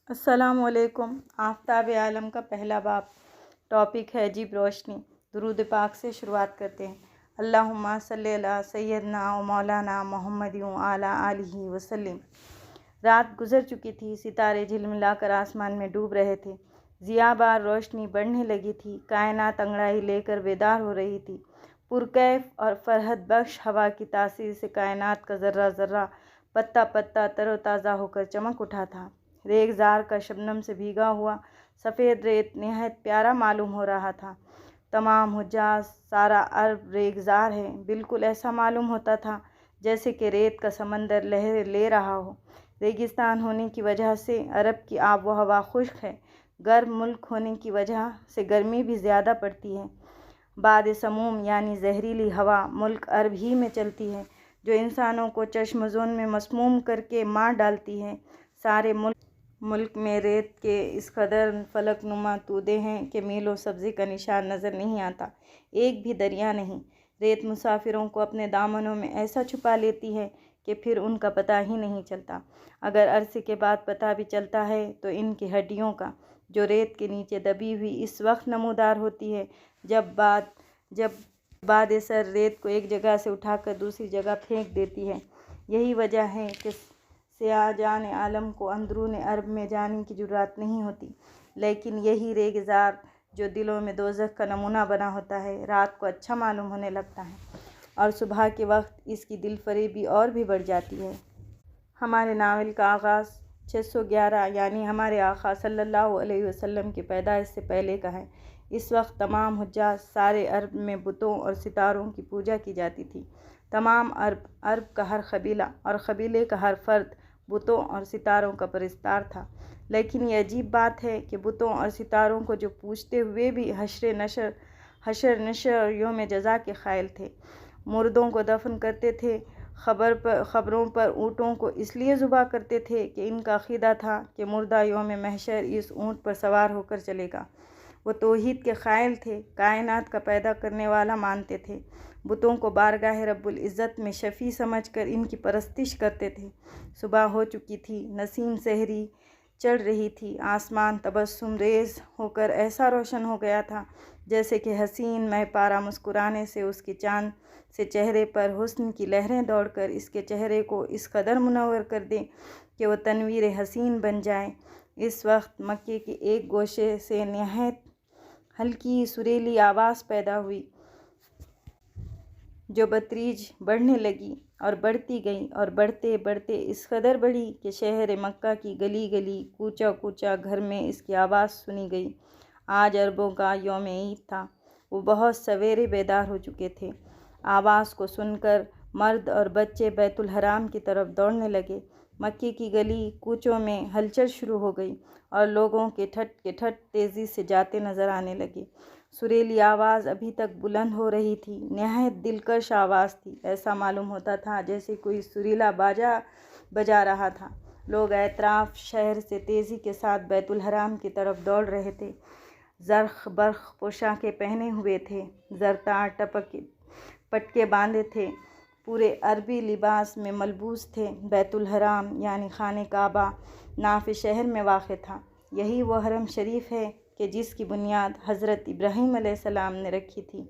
السلام علیکم۔ آفتاب عالم کا پہلا باب ٹاپک ہے عجیب روشنی۔ درود پاک سے شروعات کرتے ہیں۔ اللہم صلی علی سیدنا و مولانا محمد و علی آلہ وسلم۔ رات گزر چکی تھی، ستارے جھلملا کر آسمان میں ڈوب رہے تھے، ضیاء بار روشنی بڑھنے لگی تھی، کائنات انگڑائی لے کر بیدار ہو رہی تھی۔ پرکیف اور فرحت بخش ہوا کی تاثیر سے کائنات کا ذرہ ذرہ، پتا پتا تر و تازہ ہو کر چمک اٹھا تھا۔ ریگزار کا شبنم سے بھیگا ہوا سفید ریت نہایت پیارا معلوم ہو رہا تھا۔ تمام حجاز، سارا عرب ریگزار ہے۔ بالکل ایسا معلوم ہوتا تھا جیسے کہ ریت کا سمندر لہر لے رہا ہو۔ ریگستان ہونے کی وجہ سے عرب کی آب و ہوا خشک ہے۔ گرم ملک ہونے کی وجہ سے گرمی بھی زیادہ پڑتی ہے۔ باد سموم یعنی زہریلی ہوا ملک عرب ہی میں چلتی ہے، جو انسانوں کو چشم زون میں مسموم کر کے مار ڈالتی ہے۔ سارے ملک میں ریت کے اس قدر فلک نما تودے ہیں کہ میلوں سبزی کا نشان نظر نہیں آتا، ایک بھی دریا نہیں۔ ریت مسافروں کو اپنے دامنوں میں ایسا چھپا لیتی ہے کہ پھر ان کا پتہ ہی نہیں چلتا۔ اگر عرصے کے بعد پتہ بھی چلتا ہے تو ان کی ہڈیوں کا، جو ریت کے نیچے دبی ہوئی اس وقت نمودار ہوتی ہے جب باد سر ریت کو ایک جگہ سے اٹھا کر دوسری جگہ پھینک دیتی ہے۔ یہی وجہ ہے کہ سیاح جان عالم کو اندرون عرب میں جانے کی جرات نہیں ہوتی، لیکن یہی ریگزار جو دلوں میں دوزخ کا نمونہ بنا ہوتا ہے، رات کو اچھا معلوم ہونے لگتا ہے اور صبح کے وقت اس کی دل فریبی اور بھی بڑھ جاتی ہے۔ ہمارے ناول کا آغاز 611 یعنی ہمارے آقا صلی اللہ علیہ وسلم کی پیدائش سے پہلے کا ہے۔ اس وقت تمام حجاز، سارے عرب میں بتوں اور ستاروں کی پوجا کی جاتی تھی۔ تمام عرب کا ہر قبیلہ اور قبیلے کا ہر فرد بتوں اور ستاروں کا پرستار تھا۔ لیکن یہ عجیب بات ہے کہ بتوں اور ستاروں کو جو پوجتے ہوئے بھی حشر نشر اور یوم جزا کے قائل تھے۔ مردوں کو دفن کرتے تھے، قبروں پر اونٹوں کو اس لیے ذبح کرتے تھے کہ ان کا عقیدہ تھا کہ مردہ یوم محشر اس اونٹ پر سوار ہو کر چلے گا۔ وہ توحید کے قائل تھے، کائنات کا پیدا کرنے والا مانتے تھے۔ بتوں کو بارگاہ رب العزت میں شفیع سمجھ کر ان کی پرستش کرتے تھے۔ صبح ہو چکی تھی، نسیم سحری چڑھ رہی تھی، آسمان تبسم ریز ہو کر ایسا روشن ہو گیا تھا جیسے کہ حسین مہ پارہ مسکرانے سے اس کے چاند سے چہرے پر حسن کی لہریں دوڑ کر اس کے چہرے کو اس قدر منور کر دیں کہ وہ تنویر حسین بن جائے۔ اس وقت مکے کے ایک گوشے سے نہایت ہلکی سریلی آواز پیدا ہوئی، جو بتدریج بڑھنے لگی اور بڑھتی گئی اور بڑھتے بڑھتے اس قدر بڑھی کہ شہر مکہ کی گلی گلی، کوچہ کوچہ گھر میں اس کی آواز سنی گئی۔ آج عربوں کا یوم عید تھا۔ وہ بہت سویرے بیدار ہو چکے تھے۔ آواز کو سن کر مرد اور بچے بیت الحرام کی طرف دوڑنے لگے۔ مکے کی گلی کوچوں میں ہلچل شروع ہو گئی اور لوگوں کے ٹھٹ تیزی سے جاتے نظر آنے لگے۔ سریلی آواز ابھی تک بلند ہو رہی تھی، نہایت دلکش آواز تھی۔ ایسا معلوم ہوتا تھا جیسے کوئی سریلا باجا بجا رہا تھا۔ لوگ اطراف شہر سے تیزی کے ساتھ بیت الحرام کی طرف دوڑ رہے تھے۔ زرق برق پوشاکیں پہنے ہوئے تھے، زرتار پٹکے باندھے تھے، پورے عربی لباس میں ملبوس تھے۔ بیت الحرام یعنی خانہ کعبہ ناف شہر میں واقع تھا۔ یہی وہ حرم شریف ہے کہ جس کی بنیاد حضرت ابراہیم علیہ السلام نے رکھی تھی۔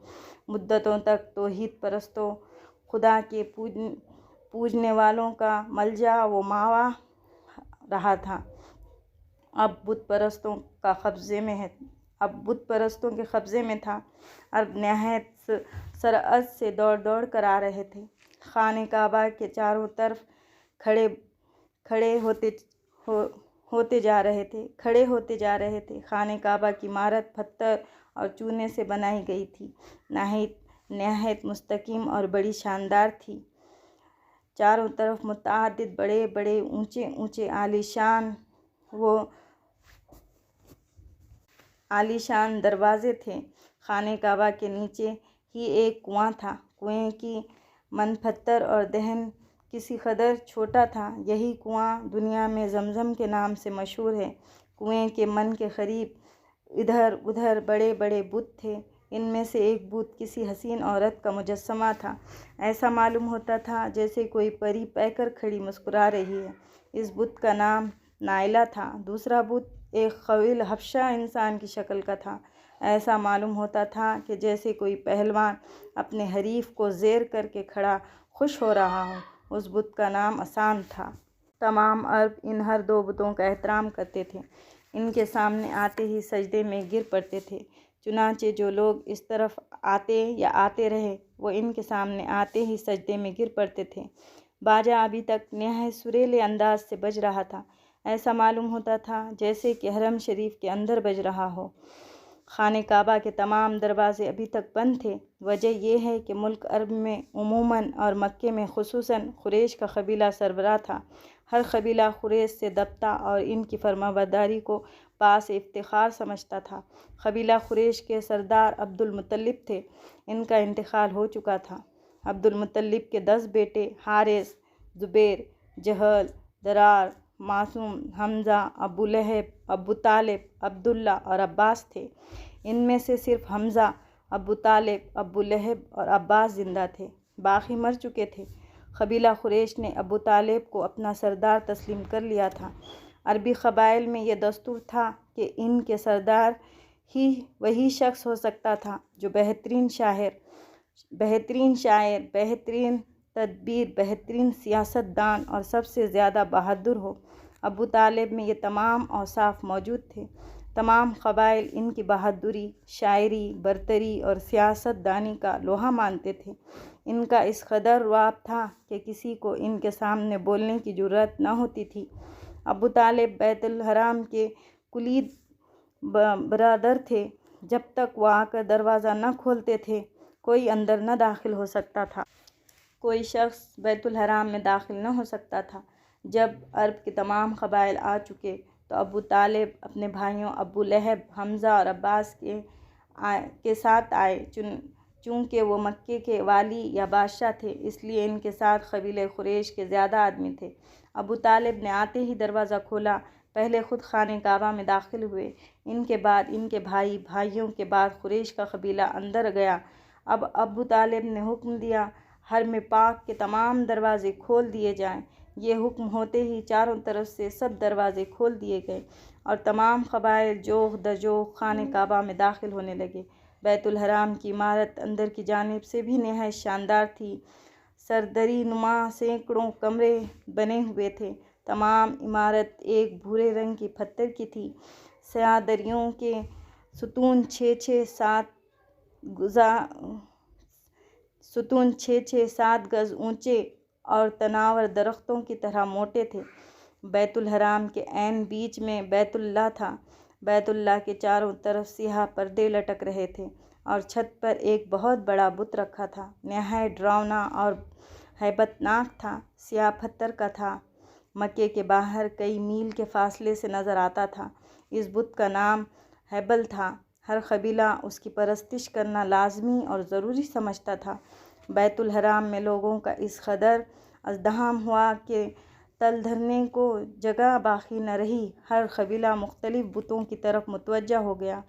مدتوں تک توحید پرستوں، خدا کے پوجنے والوں کا ملجا و ماوا رہا تھا۔ اب بت پرستوں کے قبضے میں تھا۔ عرب نہایت سرعت سے دوڑ کر آ رہے تھے، خانہ کعبہ کے چاروں طرف کھڑے ہوتے جا رہے تھے۔ خانہ کعبہ کی عمارت پتھر اور چونے سے بنائی گئی تھی، نہایت مستحکم اور بڑی شاندار تھی۔ چاروں طرف متعدد بڑے بڑے اونچے اونچے عالیشان دروازے تھے۔ خانہ کعبہ کے نیچے ہی ایک کنواں تھا۔ کنویں کی من پتھر اور دہن کسی قدر چھوٹا تھا۔ یہی کنواں دنیا میں زمزم کے نام سے مشہور ہے۔ کنویں کے من کے قریب ادھر ادھر بڑے بڑے بت تھے۔ ان میں سے ایک بت کسی حسین عورت کا مجسمہ تھا۔ ایسا معلوم ہوتا تھا جیسے کوئی پری پے کر کھڑی مسکرا رہی ہے۔ اس بت کا نام نائلہ تھا۔ دوسرا بت ایک قویل حبشہ انسان کی شکل کا تھا۔ ایسا معلوم ہوتا تھا کہ جیسے کوئی پہلوان اپنے حریف کو زیر کر کے کھڑا خوش ہو رہا ہو۔ اس بت کا نام اسان تھا۔ تمام عرب ان ہر دو بتوں کا احترام کرتے تھے، ان کے سامنے آتے ہی سجدے میں گر پڑتے تھے۔ چنانچہ جو لوگ اس طرف آتے رہے وہ ان کے سامنے آتے ہی سجدے میں گر پڑتے تھے۔ باجا ابھی تک نہایت سریلے انداز سے بج رہا تھا۔ ایسا معلوم ہوتا تھا جیسے کہ حرم شریف کے اندر بج رہا ہو۔ خانہ کعبہ کے تمام دروازے ابھی تک بند تھے۔ وجہ یہ ہے کہ ملک عرب میں عموماً اور مکہ میں خصوصاً قریش کا قبیلہ سربراہ تھا۔ ہر قبیلہ قریش سے دبتا اور ان کی فرمانبرداری کو باعث افتخار سمجھتا تھا۔ قبیلہ قریش کے سردار عبد المطلب تھے۔ ان کا انتقال ہو چکا تھا۔ عبد المطلب کے 10 بیٹے حارث، زبیر، جہل، درار، معصوم، حمزہ، ابو لہب، ابو طالب، عبداللہ اور عباس تھے۔ ان میں سے صرف حمزہ، ابو طالب، ابو لہب اور عباس زندہ تھے، باقی مر چکے تھے۔ قبیلہ قریش نے ابو طالب کو اپنا سردار تسلیم کر لیا تھا۔ عربی قبائل میں یہ دستور تھا کہ ان کے سردار ہی وہی شخص ہو سکتا تھا جو بہترین شاعر، بہترین تدبیر، بہترین سیاست دان اور سب سے زیادہ بہادر ہو۔ ابو طالب میں یہ تمام اوصاف موجود تھے۔ تمام قبائل ان کی بہادری، شاعری، برتری اور سیاست دانی کا لوہا مانتے تھے۔ ان کا اس قدر رعب تھا کہ کسی کو ان کے سامنے بولنے کی جرأت نہ ہوتی تھی۔ ابو طالب بیت الحرام کے کلید برادر تھے۔ جب تک وہ آ کر دروازہ نہ کھولتے تھے کوئی اندر نہ داخل ہو سکتا تھا۔ کوئی شخص بیت الحرام میں داخل نہ ہو سکتا تھا۔ جب عرب کے تمام قبائل آ چکے تو ابو طالب اپنے بھائیوں ابو لہب، حمزہ اور عباس کے ساتھ آئے۔ چونکہ وہ مکے کے والی یا بادشاہ تھے اس لیے ان کے ساتھ قبیلہ قریش کے زیادہ آدمی تھے۔ ابو طالب نے آتے ہی دروازہ کھولا، پہلے خود خانہ کعبہ میں داخل ہوئے، ان کے بعد ان کے بھائیوں کے بعد قریش کا قبیلہ اندر گیا۔ اب ابو طالب نے حکم دیا حرم پاک کے تمام دروازے کھول دیے جائیں۔ یہ حکم ہوتے ہی چاروں طرف سے سب دروازے کھول دیے گئے اور تمام قبائل جوغ درجوغ خانہ کعبہ میں داخل ہونے لگے۔ بیت الحرام کی عمارت اندر کی جانب سے بھی نہایت شاندار تھی۔ سردری نما سینکڑوں کمرے بنے ہوئے تھے۔ تمام عمارت ایک بھورے رنگ کی پتھر کی تھی۔ سیاہ دریوں کے ستون 6-7 گز اونچے اور تناور درختوں کی طرح موٹے تھے۔ بیت الحرام کے عین بیچ میں بیت اللہ تھا۔ بیت اللہ کے چاروں طرف سیاہ پردے لٹک رہے تھے اور چھت پر ایک بہت بڑا بت رکھا تھا۔ نہایت ڈراؤنا اور ہیبت ناک تھا، سیاہ پتھر کا تھا، مکے کے باہر کئی میل کے فاصلے سے نظر آتا تھا۔ اس بت کا نام ہیبل تھا۔ ہر قبیلہ اس کی پرستش کرنا لازمی اور ضروری سمجھتا تھا۔ بیت الحرام میں لوگوں کا اس قدر ازدحام ہوا کہ تل دھرنے کو جگہ باقی نہ رہی۔ ہر قبیلہ مختلف بتوں کی طرف متوجہ ہو گیا۔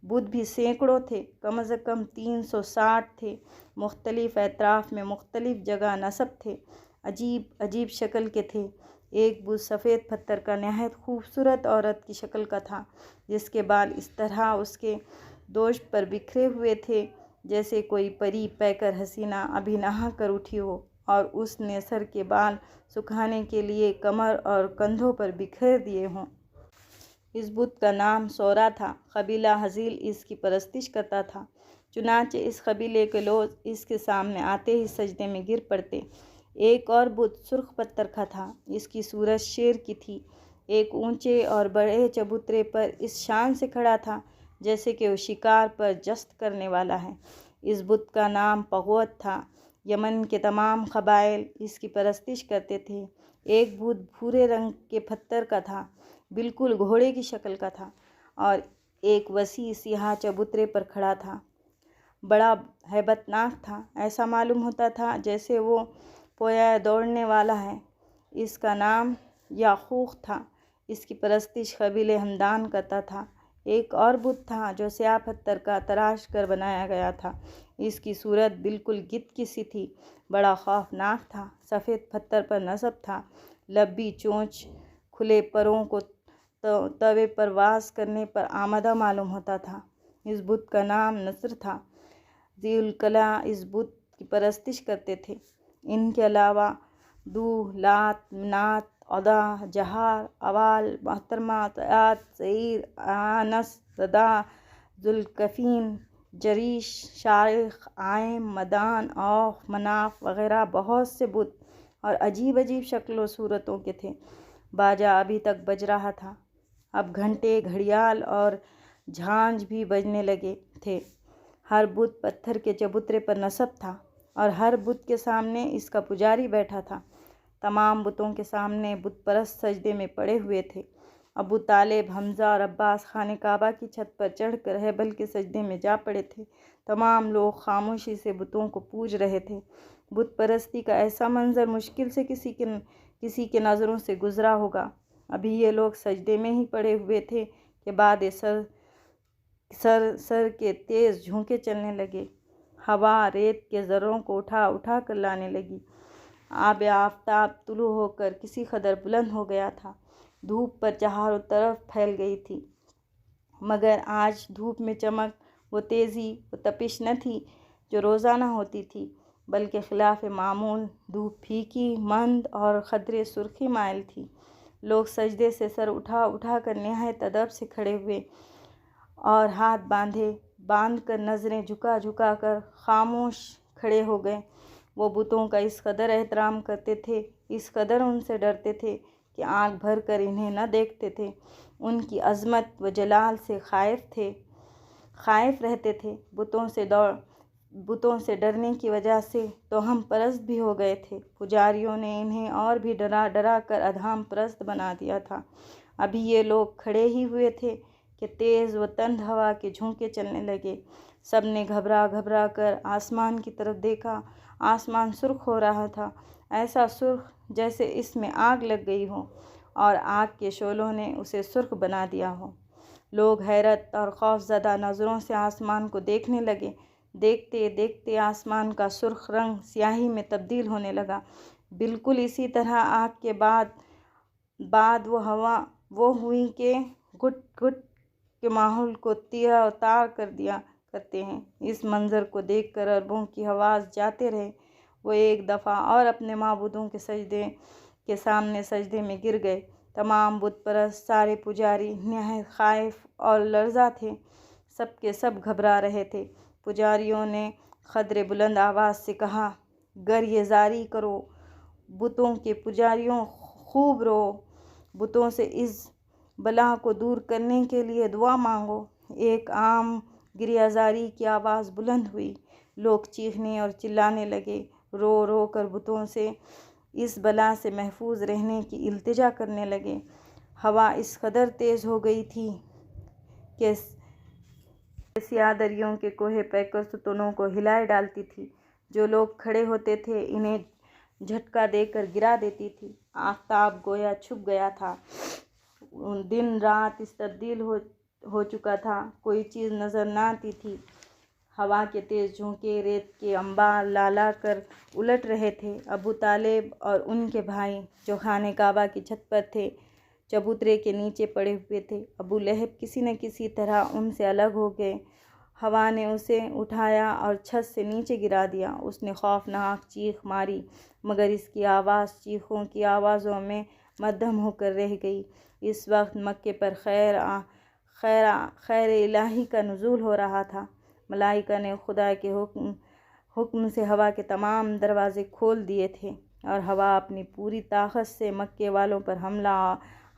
بت بھی سینکڑوں تھے، کم از کم 360 تھے۔ مختلف اطراف میں مختلف جگہ نصب تھے، عجیب عجیب شکل کے تھے۔ ایک بت سفید پتھر کا نہایت خوبصورت عورت کی شکل کا تھا، جس کے بال اس طرح اس کے دوش پر بکھرے ہوئے تھے جیسے کوئی پری پیکر حسینہ ابھی نہا کر اٹھی ہو اور اس نے سر کے بال سکھانے کے لیے کمر اور کندھوں پر بکھیر دیے ہوں۔ اس بت کا نام سورا تھا۔ قبیلہ حزیل اس کی پرستش کرتا تھا۔ چنانچہ اس قبیلے کے لوگ اس کے سامنے آتے ہی سجدے میں گر پڑتے۔ ایک اور بت سرخ پتھر کا تھا، اس کی صورت شیر کی تھی۔ ایک اونچے اور بڑے چبوترے پر اس شان سے کھڑا تھا جیسے کہ وہ شکار پر جست کرنے والا ہے۔ اس بت کا نام پغوت تھا۔ یمن کے تمام قبائل اس کی پرستش کرتے تھے۔ ایک بت بھورے رنگ کے پتھر کا تھا، بالکل گھوڑے کی شکل کا تھا اور ایک وسیع سیاہ چبوترے پر کھڑا تھا۔ بڑا ہیبت ناک تھا، ایسا معلوم ہوتا تھا جیسے وہ پویا دوڑنے والا ہے۔ اس کا نام یاقوت تھا۔ اس کی پرستش قبیلہ ہمدان کرتا تھا۔ ایک اور بت تھا جو سیاہ پتھر کا تراش کر بنایا گیا تھا۔ اس کی صورت بالکل گدھ کی سی تھی، بڑا خوفناک تھا، سفید پتھر پر نصب تھا، لمبی چونچ، کھلے پروں کو توے پر واس کرنے پر آمدہ معلوم ہوتا تھا۔ اس بت کا نام نصر تھا۔ ذی الکلا اس بت کی پرستش کرتے تھے۔ ان کے علاوہ دو، لات، منات، عدا، جہار، اوال، محترمہ، طیات، سعیر، آنس، ردا، ذوالکفین، جریش، شارق، عائم، مدان، اوف، مناف وغیرہ بہت سے بت اور عجیب عجیب شکل و صورتوں کے تھے۔ باجا ابھی تک بج رہا تھا، اب گھنٹے، گھڑیال اور جھانجھ بھی بجنے لگے تھے۔ ہر بت پتھر کے چبوترے پر نصب تھا اور ہر بت کے سامنے اس کا پجاری بیٹھا تھا۔ تمام بتوں کے سامنے بت پرست سجدے میں پڑے ہوئے تھے۔ ابو طالب، حمزہ اور عباس خانہ کعبہ کی چھت پر چڑھ کر ہیبل کے سجدے میں جا پڑے تھے۔ تمام لوگ خاموشی سے بتوں کو پوج رہے تھے۔ بت پرستی کا ایسا منظر مشکل سے کسی کے نظروں سے گزرا ہوگا۔ ابھی یہ لوگ سجدے میں ہی پڑے ہوئے تھے کہ بعد سر کے تیز جھونکے چلنے لگے۔ ہوا ریت کے ذروں کو اٹھا اٹھا کر لانے لگی۔ آب آفتاب طلوع ہو کر کسی قدر بلند ہو گیا تھا۔ دھوپ پر چاروں طرف پھیل گئی تھی، مگر آج دھوپ میں چمک، وہ تیزی، وہ تپش نہ تھی جو روزانہ ہوتی تھی، بلکہ خلاف معمول دھوپ پھیکی، مند اور قدرے سرخی مائل تھی۔ لوگ سجدے سے سر اٹھا اٹھا کر نہایت ادب سے کھڑے ہوئے اور ہاتھ باندھ کر نظریں جھکا جھکا کر خاموش کھڑے ہو گئے۔ وہ بتوں کا اس قدر احترام کرتے تھے، اس قدر ان سے ڈرتے تھے کہ آنکھ بھر کر انہیں نہ دیکھتے تھے۔ ان کی عظمت و جلال سے خائف رہتے تھے۔ بتوں سے ڈرنے کی وجہ سے توہم پرست بھی ہو گئے تھے۔ پجاریوں نے انہیں اور بھی ڈرا ڈرا کر ادھام پرست بنا دیا تھا۔ ابھی یہ لوگ کھڑے ہی ہوئے تھے کہ تیز و تند ہوا کے جھونکے چلنے لگے۔ سب نے گھبرا گھبرا کر آسمان کی طرف دیکھا۔ آسمان سرخ ہو رہا تھا، ایسا سرخ جیسے اس میں آگ لگ گئی ہو اور آگ کے شعلوں نے اسے سرخ بنا دیا ہو۔ لوگ حیرت اور خوف زدہ نظروں سے آسمان کو دیکھنے لگے۔ دیکھتے دیکھتے آسمان کا سرخ رنگ سیاہی میں تبدیل ہونے لگا۔ بالکل اسی طرح آگ کے بعد وہ ہوئیں کہ گھٹ گھٹ کے ماحول کو تیرہ و تار کر دیا کرتے ہیں۔ اس منظر کو دیکھ کر عربوں کی حواس جاتے رہے۔ وہ ایک دفعہ اور اپنے معبودوں کے سامنے سجدے میں گر گئے۔ تمام بت پرست، سارے پجاری نہایت خائف اور لرزاں تھے۔ سب کے سب گھبرا رہے تھے۔ پجاریوں نے قدرے بلند آواز سے کہا، گریہ زاری کرو، بتوں کے پجاریوں خوب رو، بتوں سے اس بلا کو دور کرنے کے لیے دعا مانگو۔ ایک عام گریہ زاری کی آواز بلند ہوئی۔ لوگ چیخنے اور چلانے لگے، رو رو کر بتوں سے اس بلا سے محفوظ رہنے کی التجا کرنے لگے۔ ہوا اس قدر تیز ہو گئی تھی کہ سیاہ دریوں کے کوہ پیکر ستونوں کو ہلائے ڈالتی تھی۔ جو لوگ کھڑے ہوتے تھے انہیں جھٹکا دے کر گرا دیتی تھی۔ آفتاب گویا چھپ گیا تھا۔ دن رات اس تبدیل ہو چکا تھا، کوئی چیز نظر نہ آتی تھی۔ ہوا کے تیز جھونکے ریت کے انبار لا لا کر الٹ رہے تھے۔ ابو طالب اور ان کے بھائی جو خانہ کعبہ کی چھت پر تھے، چبوترے کے نیچے پڑے ہوئے تھے۔ ابو لہب کسی نہ کسی طرح ان سے الگ ہو گئے۔ ہوا نے اسے اٹھایا اور چھت سے نیچے گرا دیا۔ اس نے خوفناک چیخ ماری، مگر اس کی آواز چیخوں کی آوازوں میں مدھم ہو کر رہ گئی۔ اس وقت مکے پر خیر الہی کا نزول ہو رہا تھا۔ ملائکہ نے خدا کے حکم سے ہوا کے تمام دروازے کھول دیے تھے اور ہوا اپنی پوری طاقت سے مکے والوں پر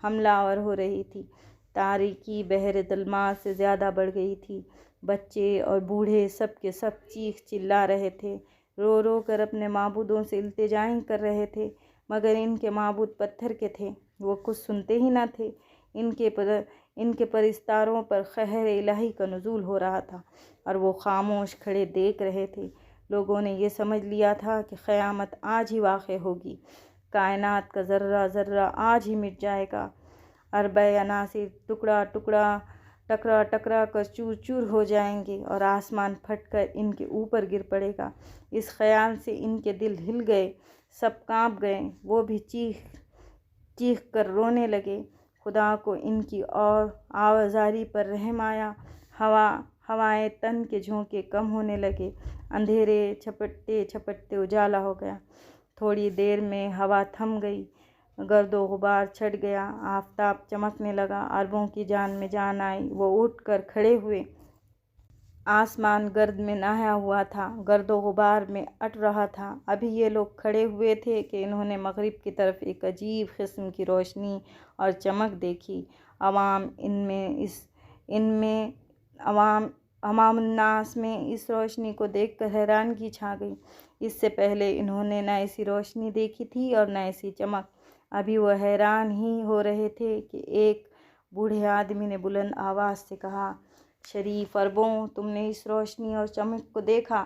حملہ آور ہو رہی تھی۔ تاریکی بحر ظلمات سے زیادہ بڑھ گئی تھی۔ بچے اور بوڑھے سب کے سب چیخ چلا رہے تھے، رو رو کر اپنے معبودوں سے التجائیں کر رہے تھے، مگر ان کے معبود پتھر کے تھے، وہ کچھ سنتے ہی نہ تھے۔ ان کے پرستاروں پر قہر الہی کا نزول ہو رہا تھا اور وہ خاموش کھڑے دیکھ رہے تھے۔ لوگوں نے یہ سمجھ لیا تھا کہ قیامت آج ہی واقع ہوگی، کائنات کا ذرہ ذرہ آج ہی مٹ جائے گا، اربع عناصر ٹکرا ٹکرا کر چور چور ہو جائیں گے اور آسمان پھٹ کر ان کے اوپر گر پڑے گا۔ اس خیال سے ان کے دل ہل گئے، سب کانپ گئے۔ وہ بھی چیخ کر رونے لگے۔ خدا کو ان کی اور آوازاری پر رحم آیا۔ ہوائیں تن کے جھونکے کم ہونے لگے۔ اندھیرے چھپٹتے چھپٹتے اجالا ہو گیا۔ تھوڑی دیر میں ہوا تھم گئی، گرد و غبار چھٹ گیا، آفتاب چمکنے لگا، عربوں کی جان میں جان آئی۔ وہ اٹھ کر کھڑے ہوئے۔ آسمان گرد میں نہایا ہوا تھا، گرد و غبار میں اٹ رہا تھا۔ ابھی یہ لوگ کھڑے ہوئے تھے کہ انہوں نے مغرب کی طرف ایک عجیب قسم کی روشنی اور چمک دیکھی۔ عوام الناس میں اس روشنی کو دیکھ کر حیرانگی چھا گئی۔ اس سے پہلے انہوں نے نہ ایسی روشنی دیکھی تھی اور نہ ایسی چمک۔ ابھی وہ حیران ہی ہو رہے تھے کہ ایک بوڑھے آدمی نے بلند آواز سے کہا، شریف عربوں، تم نے اس روشنی اور چمک کو دیکھا؟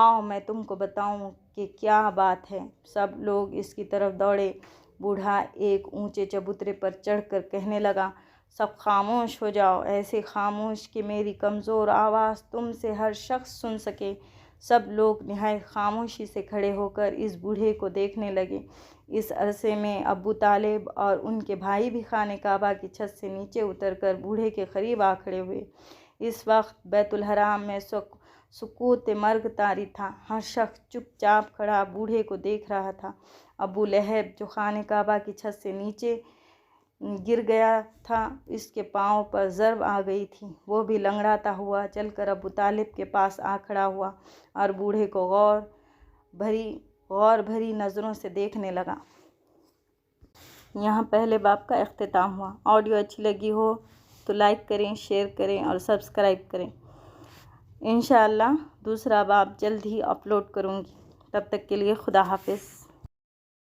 آؤ میں تم کو بتاؤں کہ کیا بات ہے۔ سب لوگ اس کی طرف دوڑے۔ بوڑھا ایک اونچے چبوترے پر چڑھ کر کہنے لگا، سب خاموش ہو جاؤ، ایسے خاموش کہ میری کمزور آواز تم سے ہر شخص سن سکے۔ سب لوگ نہایت خاموشی سے کھڑے ہو کر اس بوڑھے کو دیکھنے لگے۔ اس عرصے میں ابو طالب اور ان کے بھائی بھی خانہ کعبہ کی چھت سے نیچے اتر کر بوڑھے کے قریب آ کھڑے ہوئے۔ اس وقت بیت الحرام میں سکوت مرگ طاری تھا۔ ہر شخص چپ چاپ کھڑا بوڑھے کو دیکھ رہا تھا۔ ابو لہب جو خانہ کعبہ کی چھت سے نیچے گر گیا تھا، اس کے پاؤں پر ضرب آ گئی تھی، وہ بھی لنگڑاتا ہوا چل کر ابو طالب کے پاس آ کھڑا ہوا اور بوڑھے کو غور بھری نظروں سے دیکھنے لگا۔ یہاں پہلے باب کا اختتام ہوا۔ آڈیو اچھی لگی ہو تو لائک کریں، شیئر کریں اور سبسکرائب کریں۔ انشاءاللہ دوسرا باب جلد ہی اپلوڈ کروں گی۔ تب تک کے لیے خدا حافظ۔